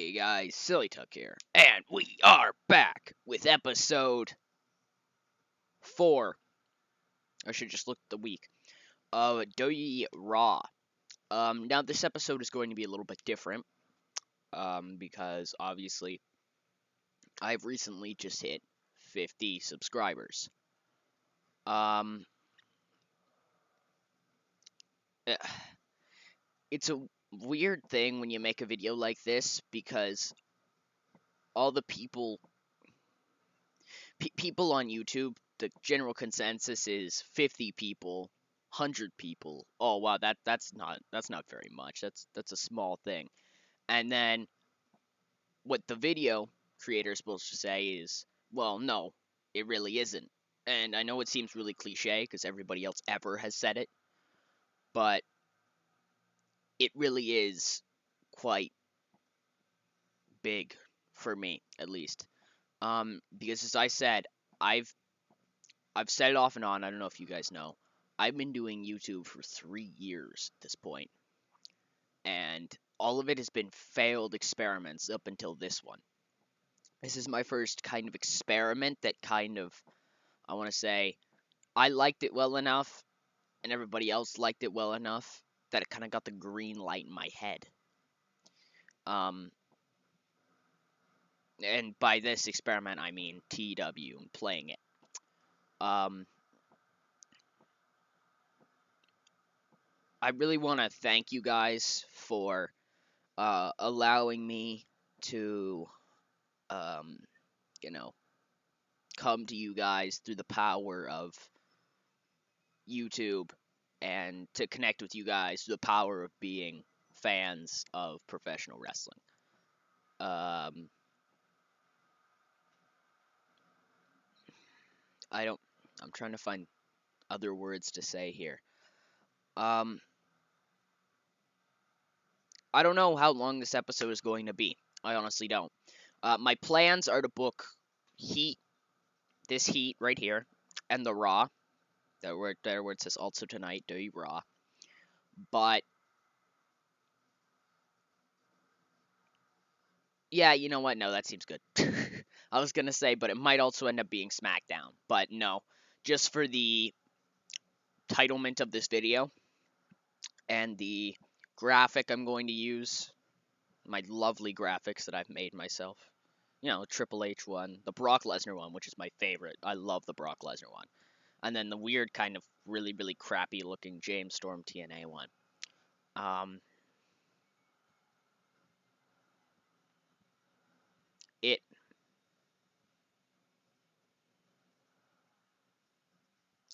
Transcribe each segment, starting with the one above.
Hey guys, Silly Tuck here, and we are back with episode 4. I should just look at the week of WWE RAW. Now this episode is going to be a little bit different, because obviously I've recently just hit 50 subscribers. Eh, it's a weird thing when you make a video like this because all the people on YouTube, the general consensus is 50 people, 100 people. Oh wow, that's not very much. That's a small thing. And then what the video creator is supposed to say is, well, no, it really isn't. And I know it seems really cliche because everybody else ever has said it, but it really is quite big for me, at least. Because as I said, I've said it off and on. I don't know if you guys know. I've been doing YouTube for 3 years at this point, and all of it has been failed experiments up until this one. This is my first kind of experiment that kind of, I want to say, I liked it well enough, and everybody else liked it well enough that it kind of got the green light in my head. And by this experiment, I mean TEW and playing it. I really want to thank you guys for allowing me to, um, come to you guys through the power of YouTube and to connect with you guys through the power of being fans of professional wrestling. I'm trying to find other words to say here. I don't know how long this episode is going to be. I honestly don't. My plans are to book this Heat right here, and the Raw. Where it says also tonight, WWE RAW. But yeah, you know what? No, that seems good. I was gonna say, but it might also end up being SmackDown. But no, just for the titlement of this video and the graphic I'm going to use, my lovely graphics that I've made myself. Triple H one, the Brock Lesnar one, which is my favorite. I love the Brock Lesnar one. And then the weird kind of really, really crappy looking James Storm TNA one. I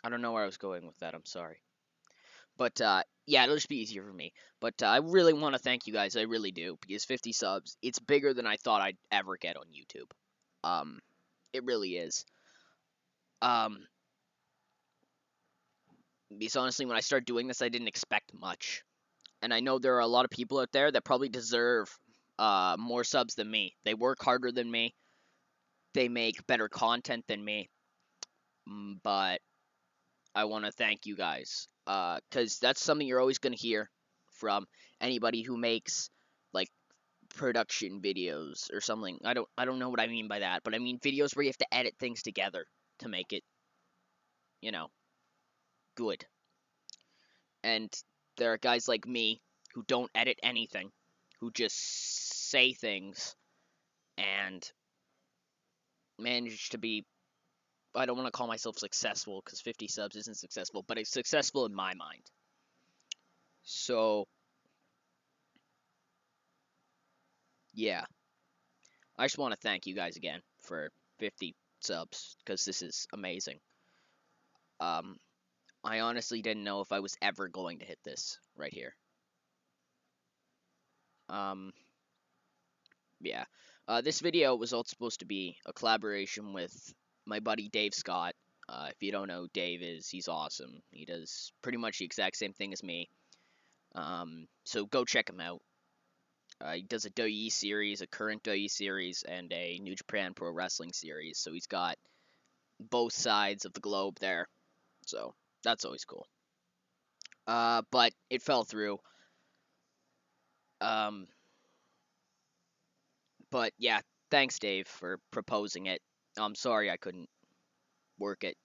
don't know where I was going with that. I'm sorry. But yeah, it'll just be easier for me. But I really want to thank you guys. I really do, because 50 subs, it's bigger than I thought I'd ever get on YouTube. It really is. Because honestly, when I started doing this, I didn't expect much. And I know there are a lot of people out there that probably deserve more subs than me. They work harder than me. They make better content than me. But I want to thank you guys, because that's something you're always going to hear from anybody who makes like production videos or something. I don't know what I mean by that, but I mean videos where you have to edit things together to make it, good. And there are guys like me who don't edit anything, who just say things and manage to be, I don't want to call myself successful because 50 subs isn't successful, but it's successful in my mind. So yeah, I just want to thank you guys again for 50 subs, because this is amazing. I honestly didn't know if I was ever going to hit this right here. Yeah. This video was also supposed to be a collaboration with my buddy Dave Scott. If you don't know, he's awesome. He does pretty much the exact same thing as me. So go check him out. He does a WWE series, a current WWE series, and a New Japan Pro Wrestling series. So he's got both sides of the globe there. So that's always cool. But it fell through. But yeah, thanks, Dave, for proposing it. I'm sorry I couldn't work it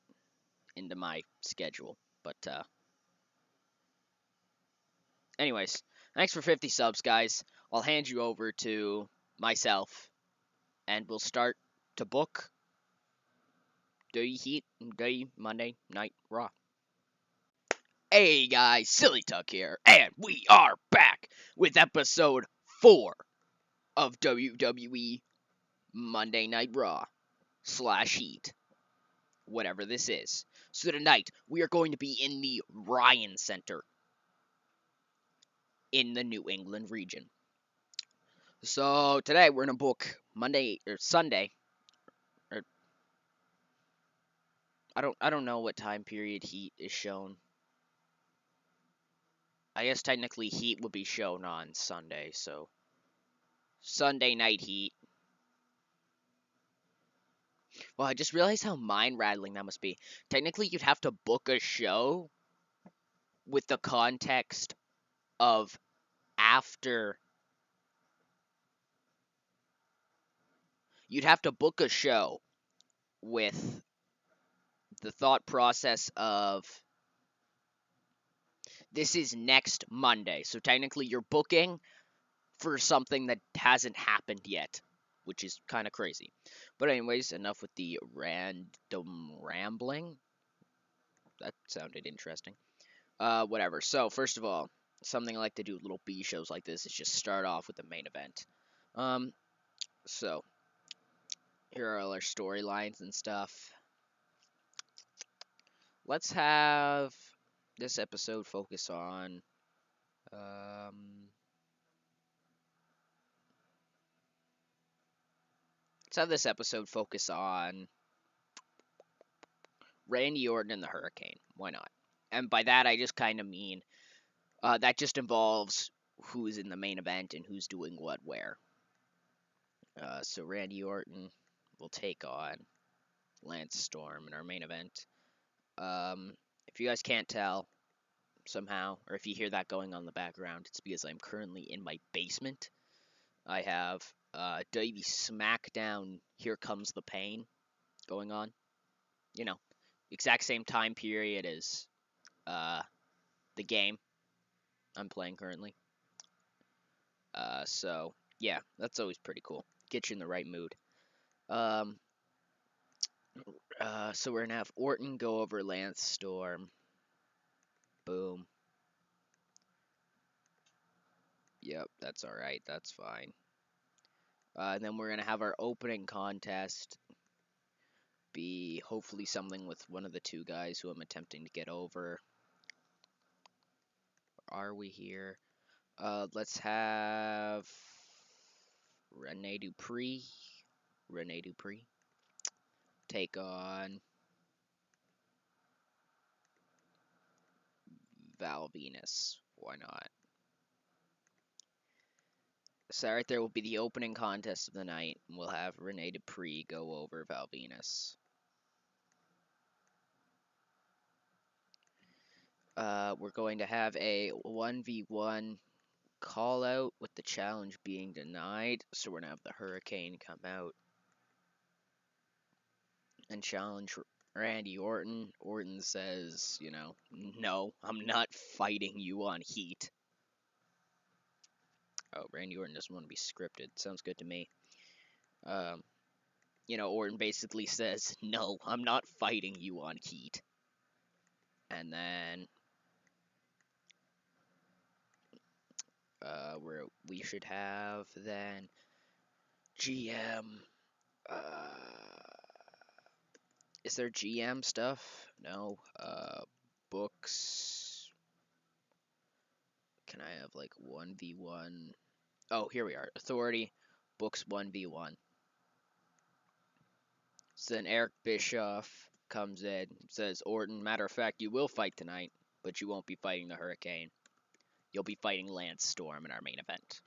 into my schedule. But, anyways, thanks for 50 subs, guys. I'll hand you over to myself, and we'll start to book the Heat the Monday Night Raw. Hey guys, Silly Tuck here, and we are back with episode 4 of WWE Monday Night Raw / Heat, whatever this is. So tonight, we are going to be in the Ryan Center in the New England region. So today, we're going to book Monday or Sunday, or I don't know what time period Heat is shown. I guess technically Heat would be shown on Sunday, so Sunday Night Heat. Well, I just realized how mind-rattling that must be. Technically, you'd have to book a show with the context of after. You'd have to book a show with the thought process of this is next Monday. So technically, you're booking for something that hasn't happened yet, which is kind of crazy. But anyways, enough with the random rambling. That sounded interesting. Whatever. So first of all, something I like to do with little B shows like this is just start off with the main event. So here are all our storylines and stuff. Let's have this episode focus on Randy Orton and the Hurricane. Why not? And by that, I just kind of mean that just involves who's in the main event and who's doing what where. So Randy Orton will take on Lance Storm in our main event. If you guys can't tell somehow, or if you hear that going on in the background, it's because I'm currently in my basement. I have WWE SmackDown Here Comes the Pain going on. You know, exact same time period as the game I'm playing currently. So yeah, that's always pretty cool. Get you in the right mood. So we're gonna have Orton go over Lance Storm. Boom. Yep, that's alright. That's fine. And then we're gonna have our opening contest be hopefully something with one of the two guys who I'm attempting to get over. Are we here? Let's have Rene Dupree take on Val Venus. Why not? So right there will be the opening contest of the night. We'll have Rene Dupree go over Val Venus. We're going to have a 1v1 call out with the challenge being denied. So we're going to have the Hurricane come out and challenge Randy Orton. Orton says, you know, no, I'm not fighting you on Heat. Oh, Randy Orton doesn't want to be scripted. Sounds good to me. You know, Orton basically says, no, I'm not fighting you on Heat. And then we should have then GM. Is there GM stuff? No. Books. Can I have like 1v1? Oh, here we are. Authority. Books 1v1. So then Eric Bischoff comes in, says, Orton, matter of fact, you will fight tonight, but you won't be fighting the Hurricane. You'll be fighting Lance Storm in our main event.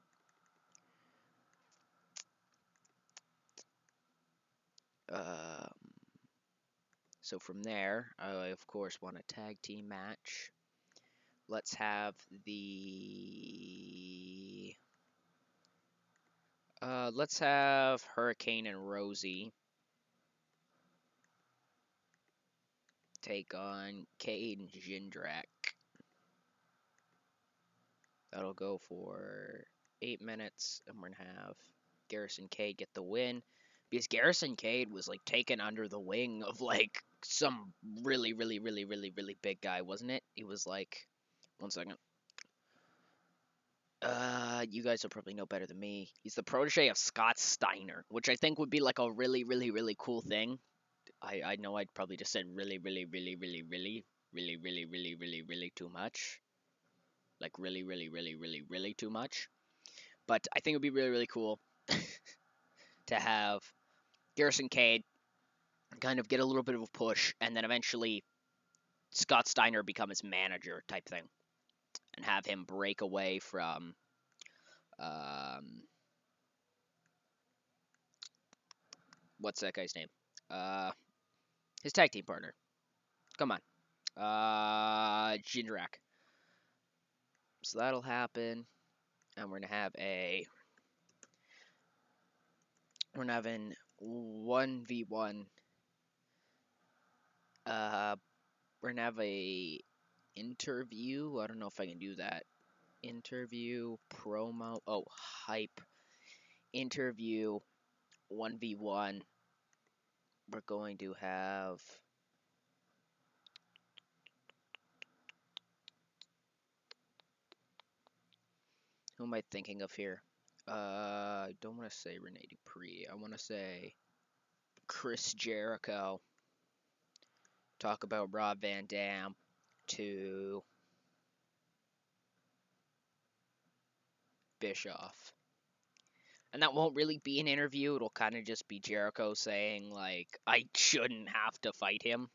So from there, I of course want a tag team match. Let's have the Let's have Hurricane and Rosie take on Cade and Jindrak. That'll go for 8 minutes, and we're gonna have Garrison Cade get the win. Because Garrison Cade was like taken under the wing of like some really big guy, wasn't it? He was like, one second. You guys will probably know better than me. He's the protege of Scott Steiner, which I think would be like a really cool thing. I know I'd probably just said really too much. Like really too much. But I think it would be really cool to have Garrison Cade kind of get a little bit of a push, and then eventually Scott Steiner become his manager type thing, and have him break away from what's that guy's name? His tag team partner. Come on, Jindrak. So that'll happen, and we're gonna have we're gonna have an 1v1. We're gonna have a interview. I don't know if I can do that. Interview promo. Oh, hype. Interview 1v1. We're going to have who am I thinking of here? I don't want to say Rene Dupree. I want to say Chris Jericho. Talk about Rob Van Dam to Bischoff. And that won't really be an interview. It'll kind of just be Jericho saying, like, I shouldn't have to fight him.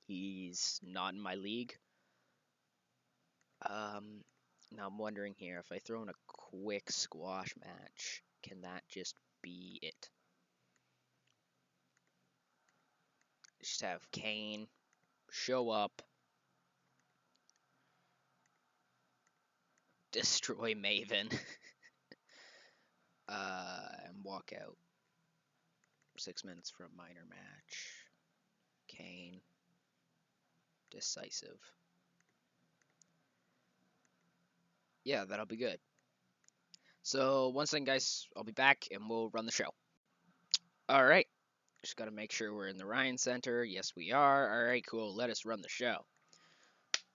He's not in my league. Now I'm wondering here, if I throw in a quick squash match, can that just be it? Just have Kane show up, destroy Maven, and walk out. 6 minutes for a minor match. Kane, decisive. Yeah, that'll be good. So, once again, guys, I'll be back and we'll run the show. Alright, just gotta make sure we're in the Ryan Center. Yes, we are. Alright, cool. Let us run the show.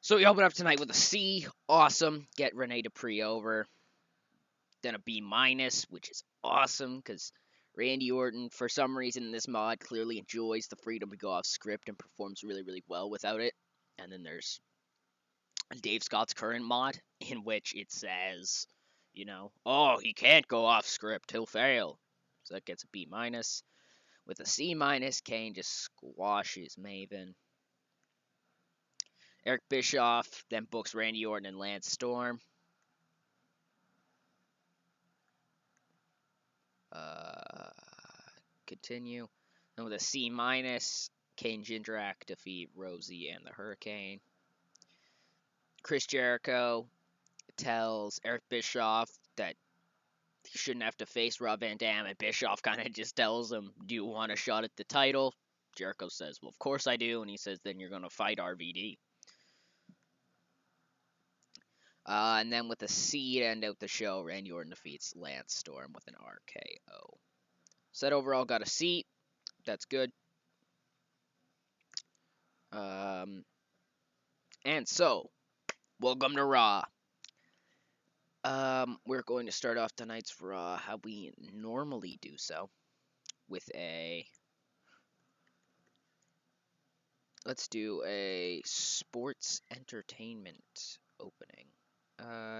So, we open up tonight with a C. Awesome. Get Rene Dupree over. Then a B-, which is awesome because Randy Orton, for some reason in this mod, clearly enjoys the freedom to go off script and performs really well without it. And then there's Dave Scott's current mod, in which it says, you know, oh, he can't go off script, he'll fail. So that gets a B-. With a C-, Kane just squashes Maven. Eric Bischoff then books Randy Orton and Lance Storm. Continue. And with a C-, Kane Jindrak defeat Rosie and the Hurricane. Chris Jericho tells Eric Bischoff that he shouldn't have to face Rob Van Dam, and Bischoff kind of just tells him, do you want a shot at the title? Jericho says, well, of course I do, and he says, then you're going to fight RVD. And then with a C to end out the show, Randy Orton defeats Lance Storm with an RKO. So that overall got a C. That's good. And so, welcome to Raw. We're going to start off tonight's Raw how we normally do so, with let's do a sports entertainment opening.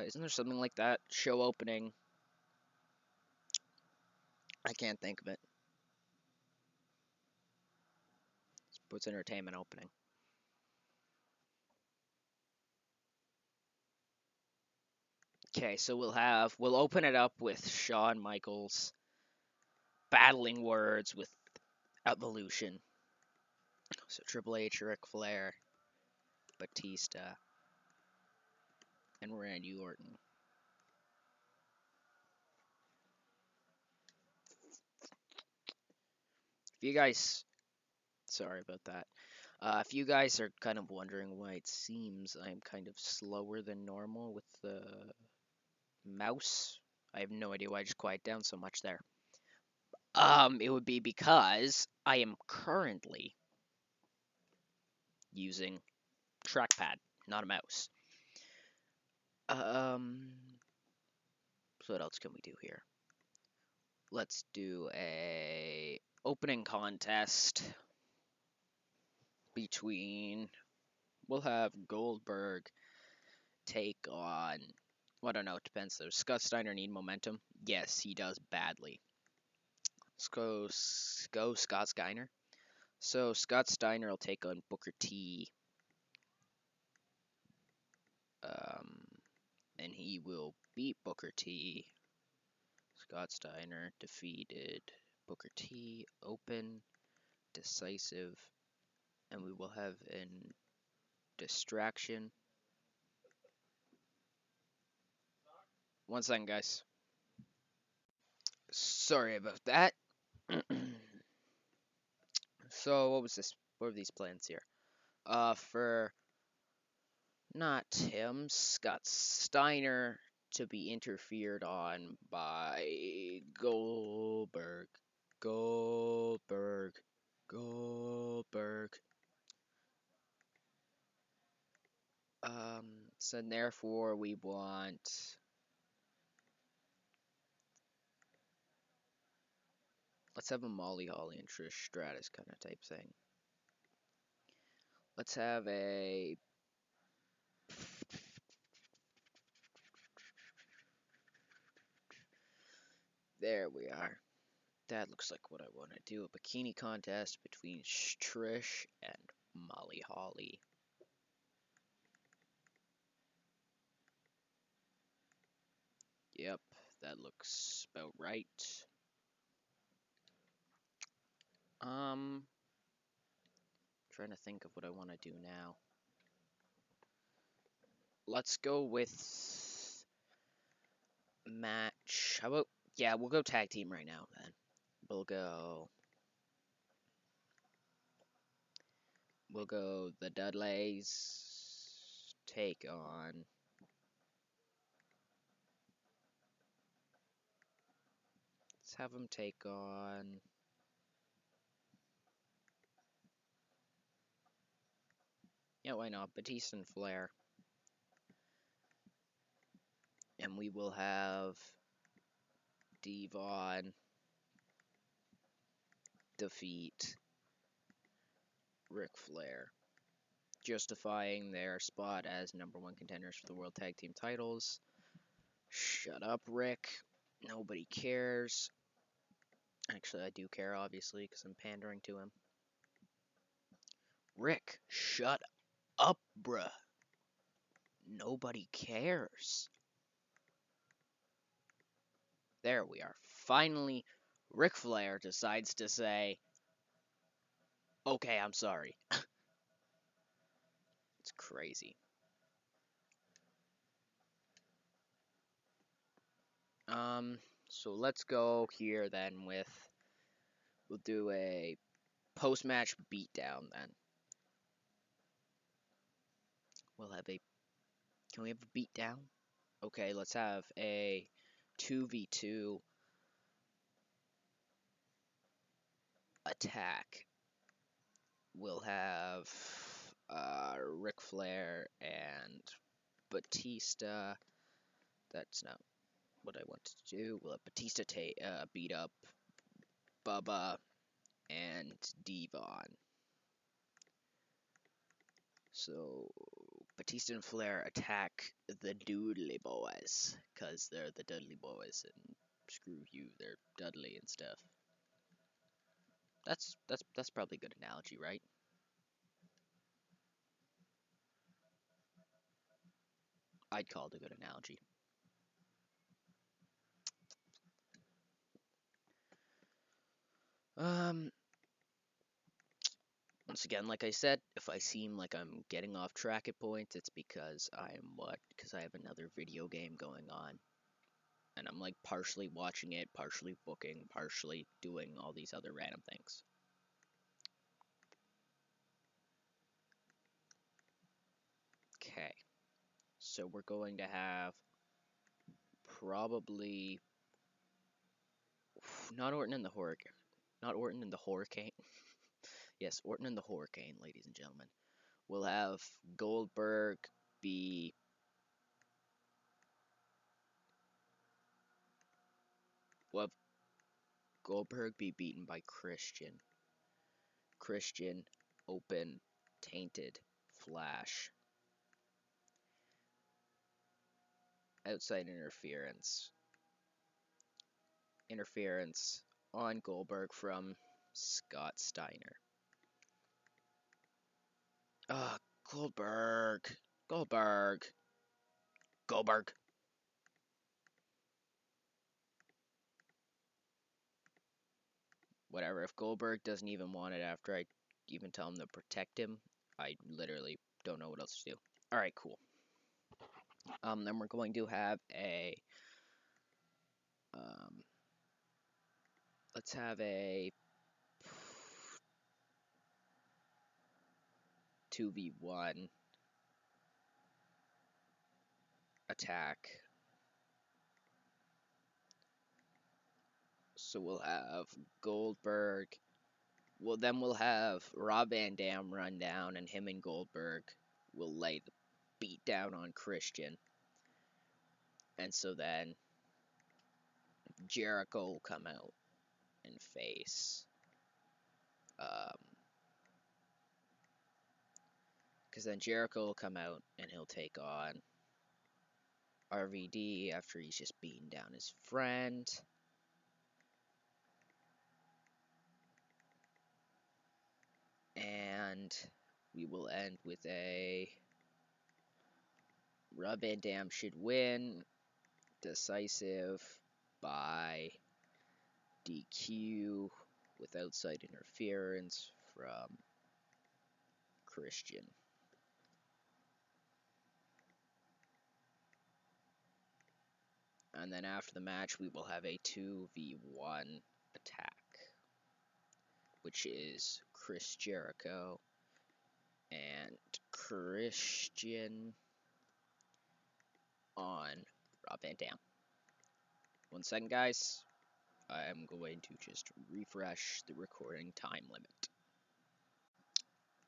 Isn't there something like that? Show opening. I can't think of it. Sports entertainment opening. Okay, so we'll open it up with Shawn Michaels battling words with Evolution. So Triple H, Ric Flair, Batista, and Randy Orton. If you guys, sorry about that. If you guys are kind of wondering why it seems I'm kind of slower than normal with the mouse, I have no idea why I just quiet down so much there. It would be because I am currently using trackpad, not a mouse. So what else can we do here? Let's do a opening contest between. We'll have Goldberg take on. Well, I don't know. It depends. Does Scott Steiner need momentum? Yes, he does badly. Let's go Scott Steiner. So Scott Steiner will take on Booker T. Um, and he will beat Booker T. Scott Steiner defeated Booker T. Open, decisive, and we will have an distraction. One second, guys. Sorry about that. So what was this? What are these plans here? For not him, Scott Steiner to be interfered on by Goldberg. Goldberg. Goldberg. So therefore we want. Let's have a Molly Holly and Trish Stratus kind of type thing. Let's have a. There we are. That looks like what I want to do. A bikini contest between Trish and Molly Holly. Yep, that looks about right. Trying to think of what I want to do now. Let's go with match. How about, yeah, we'll go tag team right now then. We'll go the Dudleys take on. Let's have them take on. Yeah, why not? Batista and Flair. And we will have Devon defeat Ric Flair, justifying their spot as #1 contenders for the World Tag Team titles. Shut up, Rick. Nobody cares. Actually, I do care, obviously, because I'm pandering to him. Rick, shut up, bruh. Nobody cares. There we are. Finally, Ric Flair decides to say, okay, I'm sorry. It's crazy. So let's go here then with, we'll do a post-match beatdown then. We'll have a, can we have a beatdown? Okay, let's have a 2v2 attack. We'll have Ric Flair and Batista. That's not what I wanted to do. We'll have Batista beat up Bubba and Devon. So Batista and Flair attack the Dudley Boys because they're the Dudley Boys and screw you, they're Dudley and stuff. That's probably a good analogy, right? I'd call it a good analogy. Once again, like I said, if I seem like I'm getting off track at points, it's because because I have another video game going on. And I'm like partially watching it, partially booking, partially doing all these other random things. So we're going to have probably not Orton and the Hurricane. Not Orton and the Hurricane. Yes, Orton and the Hurricane, ladies and gentlemen. We'll have Goldberg be we'll have Goldberg be beaten by Christian. Christian, open, tainted, flash. Outside interference. Interference on Goldberg from Scott Steiner. Goldberg. Goldberg. Goldberg. Whatever. If Goldberg doesn't even want it after I even tell him to protect him, I literally don't know what else to do. Alright, cool. Then we're going to have a let's have a 2v1 attack. So we'll have Goldberg. Well, then we'll have Rob Van Dam run down, and him and Goldberg will lay the beat down on Christian. And so then Jericho will come out and face. Because then Jericho will come out and he'll take on RVD after he's just beaten down his friend. And we will end with a Rob Van Dam should win. Decisive by DQ with outside interference from Christian. And then after the match, we will have a 2v1 attack, which is Chris Jericho and Christian on Rob Van Dam. 1 second, guys. I am going to just refresh the recording time limit.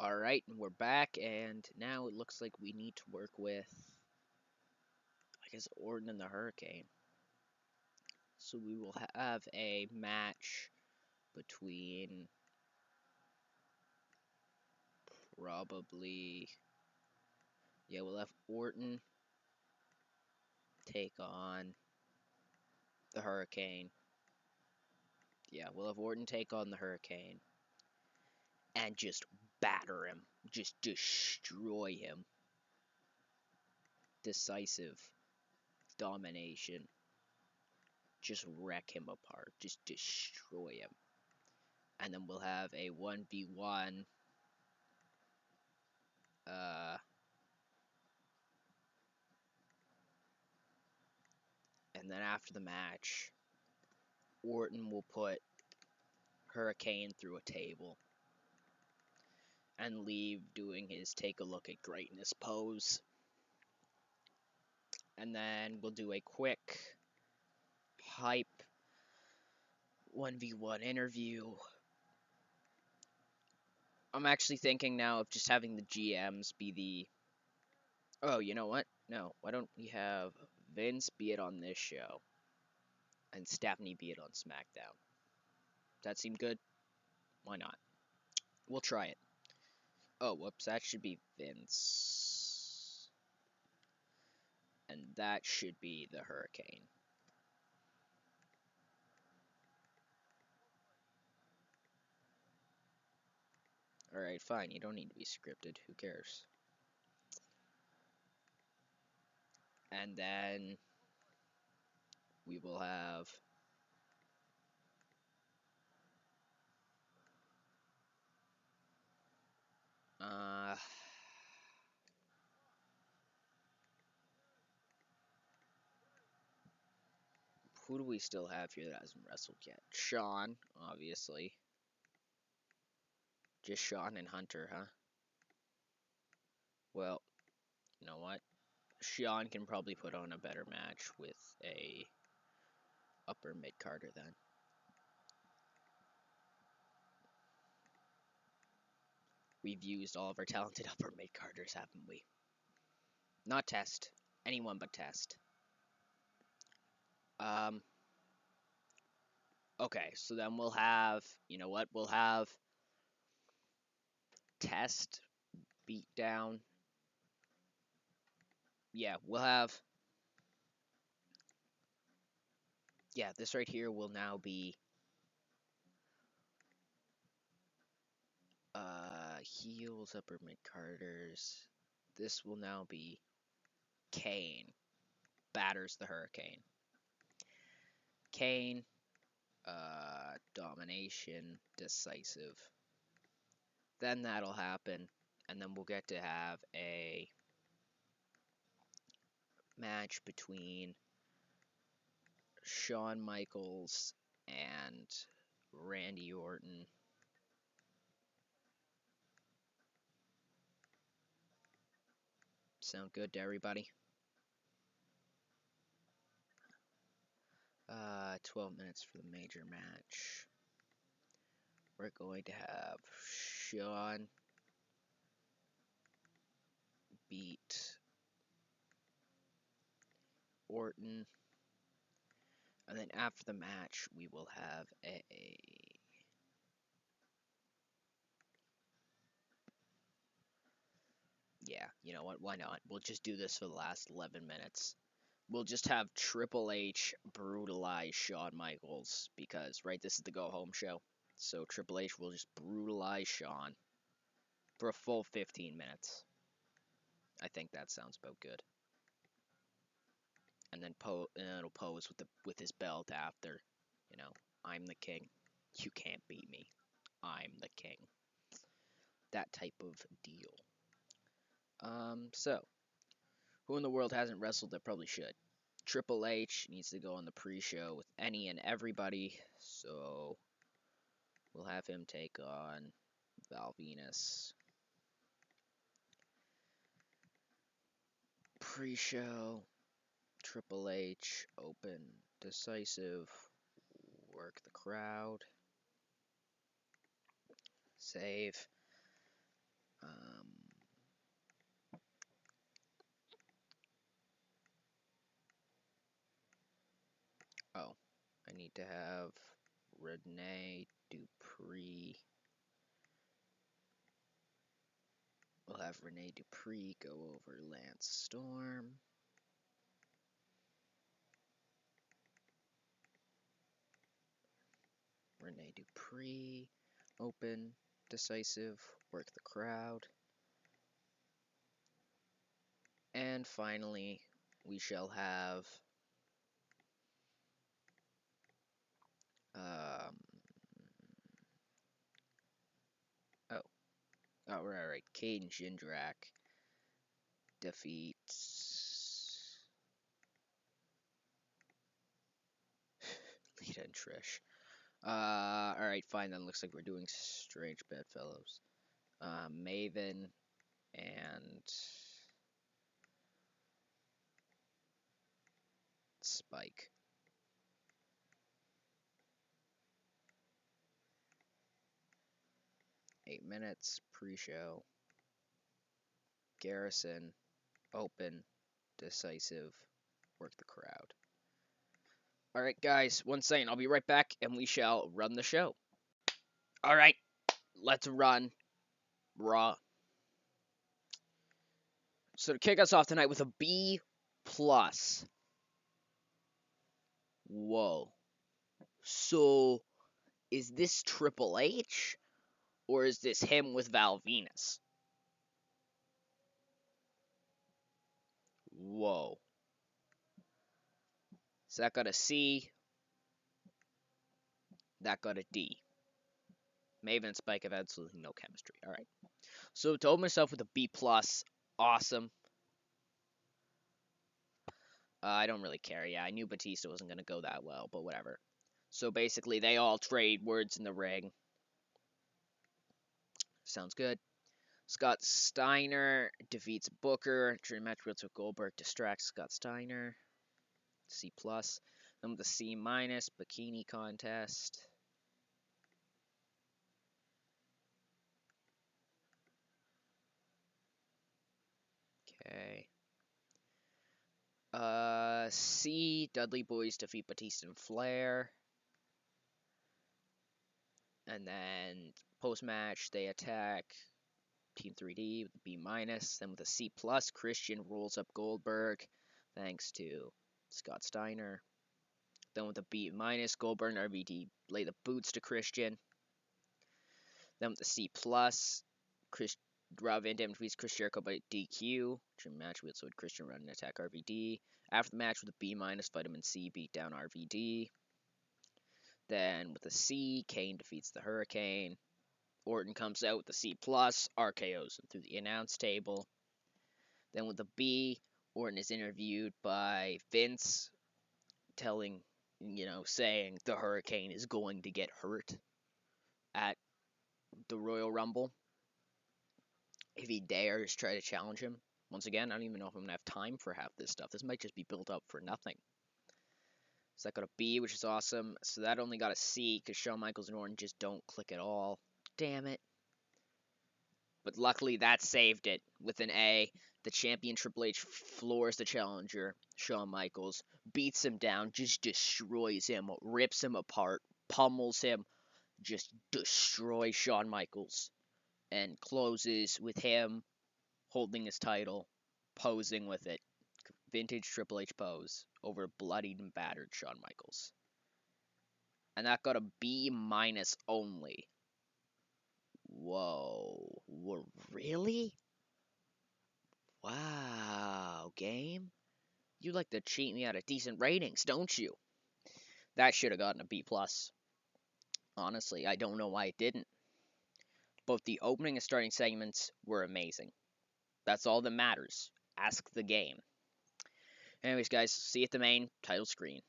Alright, and we're back, and now it looks like we need to work with, I guess, Orton and the Hurricane. So we will have a match between probably, yeah, we'll have Orton take on the Hurricane. Yeah, we'll have Orton take on the Hurricane and just batter him, just destroy him. Decisive domination. Just wreck him apart, just destroy him. And then we'll have a 1v1 and then after the match, Orton will put Hurricane through a table and leave doing his take a look at greatness pose. And then we'll do a quick hype 1v1 interview. I'm actually thinking now of just having the GMs be the... Oh, you know what? No, why don't we have Vince be it on this show and Stephanie be it on SmackDown? Does that seem good? Why not? We'll try it. Oh, whoops, that should be Vince. And that should be the Hurricane. Alright, fine, you don't need to be scripted, who cares? And then we will have who do we still have here that hasn't wrestled yet? Sean, obviously. Just Sean and Hunter, huh? Well, you know what? Sean can probably put on a better match with a upper mid-carder then. We've used all of our talented upper mid-carders, haven't we? Not Test. Anyone but Test. Okay, so then we'll have, you know what? We'll have Test, Beatdown. Yeah, we'll have... Yeah, this right here will now be... Heels, upper mid-carders. This will now be Kane. Batters the Hurricane. Kane, domination, decisive. Then that'll happen, and then we'll get to have a match between Shawn Michaels and Randy Orton. Sound good to everybody? 12 minutes for the major match. We're going to have Shawn beat Orton. And then after the match, we will have a... Yeah, you know what? Why not? We'll just do this for the last 11 minutes. We'll just have Triple H brutalize Shawn Michaels because, right, this is the go-home show. So Triple H will just brutalize Shawn for a full 15 minutes. I think that sounds about good. And then it'll pose with his belt after. You know, I'm the king. You can't beat me. I'm the king. That type of deal. So, who in the world hasn't wrestled that probably should? Triple H needs to go on the pre-show with any and everybody, so we'll have him take on Val Venus. Pre-show, Triple H, open, decisive, work the crowd, save. Oh, I need to have Rene Dupree. We'll have Rene Dupree go over Lance Storm. Rene Dupree, open, decisive, work the crowd. And finally, we shall have right. Caden Jindrak defeats Lita and Trish. Alright, fine then. Looks like we're doing Strange Bedfellows. Maven and Spike. Eight minutes, pre-show. Garrison, open, decisive, work the crowd. Alright, guys, one second. I'll be right back, and we shall run the show. Alright, let's run Raw. So to kick us off tonight with a B+. Whoa. So, is this Triple H? Or is this him with Val Venus? Whoa. So that got a C. That got a D. Maven and Spike have absolutely no chemistry. Alright. So to open myself with a B+, awesome. I don't really care. Yeah, I knew Batista wasn't going to go that well, but whatever. So basically, they all trade words in the ring. Sounds good. Scott Steiner defeats Booker. Dream match with Goldberg distracts Scott Steiner. C+. Then with a C-, bikini contest. Okay. C, Dudley Boys defeat Batista and Flair. And then post-match, they attack Team 3D with a B-. Then with a C+, Christian rolls up Goldberg, thanks to Scott Steiner. Then with a B-, Goldberg and RVD lay the boots to Christian. Then with a C+, Rob Van Dam defeats Chris Jericho by DQ. Dream match with Christian run and attack RVD. After the match with a B-, Vitamin C beat down RVD. Then with a C, Kane defeats the Hurricane. Orton comes out with the C+, RKOs him through the announce table. Then with the B, Orton is interviewed by Vince, saying the Hurricane is going to get hurt at the Royal Rumble if he dares try to challenge him. Once again, I don't even know if I'm going to have time for half this stuff. This might just be built up for nothing. So that got a B, which is awesome. So that only got a C because Shawn Michaels and Orton just don't click at all. Damn it. But luckily that saved it. With an A, the champion Triple H floors the challenger, Shawn Michaels, beats him down, just destroys him, rips him apart, pummels him, just destroys Shawn Michaels, and closes with him holding his title, posing with it. Vintage Triple H pose over bloodied and battered Shawn Michaels. And that got a B- only. Whoa. Really? Wow, game? You like to cheat me out of decent ratings, don't you? That should have gotten a B+. Honestly, I don't know why it didn't. Both the opening and starting segments were amazing. That's all that matters. Ask the game. Anyways, guys, see you at the main title screen.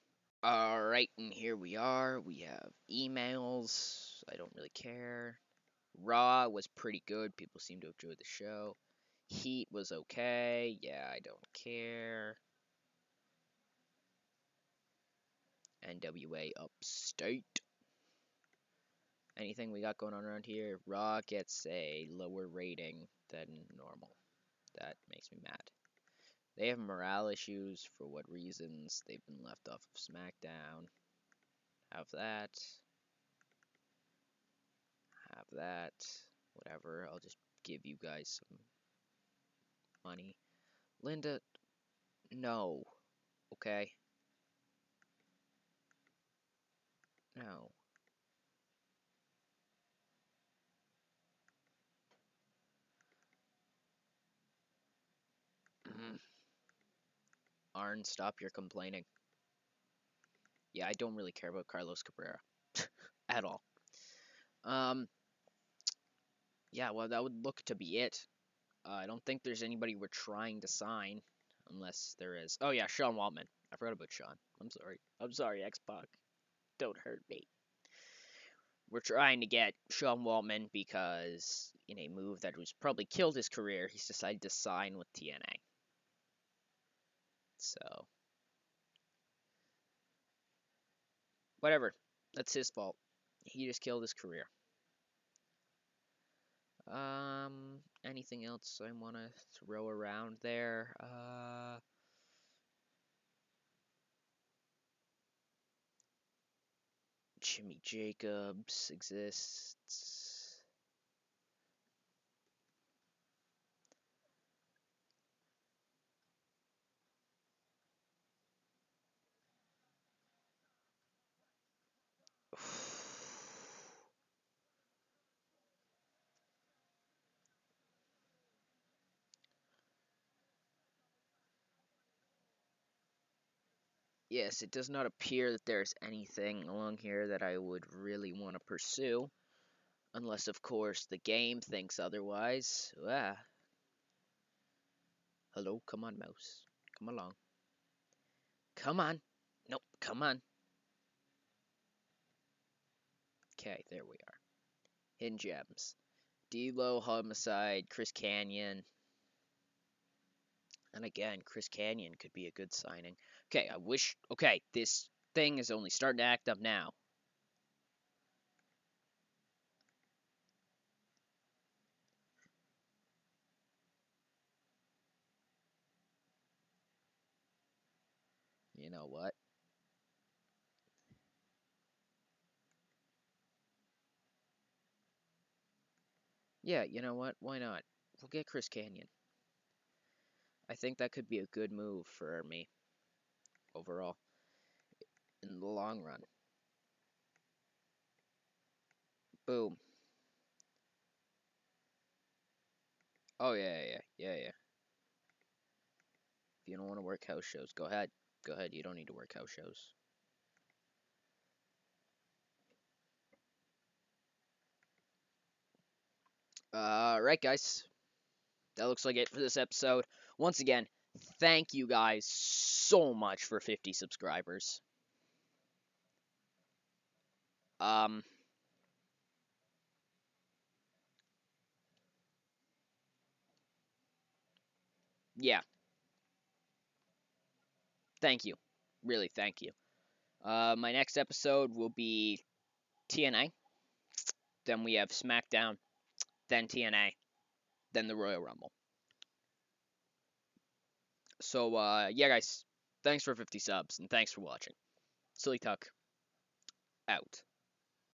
Alright, and here we are. We have emails. I don't really care. Raw was pretty good. People seem to enjoy the show. Heat was okay. Yeah, I don't care. NWA Upstate. Anything we got going on around here? Raw gets a lower rating than normal. That makes me mad. They have morale issues. For what reasons? They've been left off of SmackDown. Have that. Have that. Whatever. I'll just give you guys some money. Linda, no. Okay? No. Arn, stop your complaining. Yeah, I don't really care about Carlos Cabrera. At all. Yeah, well, that would look to be it. I don't think there's anybody we're trying to sign, unless there is. Oh yeah, Sean Waltman. I forgot about Sean. I'm sorry, X-Pac. Don't hurt me. We're trying to get Sean Waltman because, in a move that was probably killed his career, he's decided to sign with TNA. So, whatever. That's his fault. He just killed his career. Anything else I want to throw around there? Jimmy Jacobs exists. Yes, it does not appear that there's anything along here that I would really want to pursue. Unless, of course, the game thinks otherwise. Ah. Hello, come on, mouse. Come along. Come on. Nope, come on. Okay, there we are. Hidden gems. D'Lo, Homicide, Chris Canyon. And again, Chris Canyon could be a good signing. Okay, Okay, this thing is only starting to act up now. You know what? Yeah, you know what? Why not? We'll get Chris Canyon. I think that could be a good move for me overall in the long run. Boom. Oh yeah. If you don't want to work house shows, go ahead. Go ahead. You don't need to work house shows. Right, guys. That looks like it for this episode. Once again, thank you guys so much for 50 subscribers. Um, yeah, thank you. Really, thank you. My next episode will be TNA. Then we have SmackDown. Then TNA. Then the Royal Rumble. So, yeah, guys. Thanks for 50 subs, and thanks for watching. Silly Tuck, out.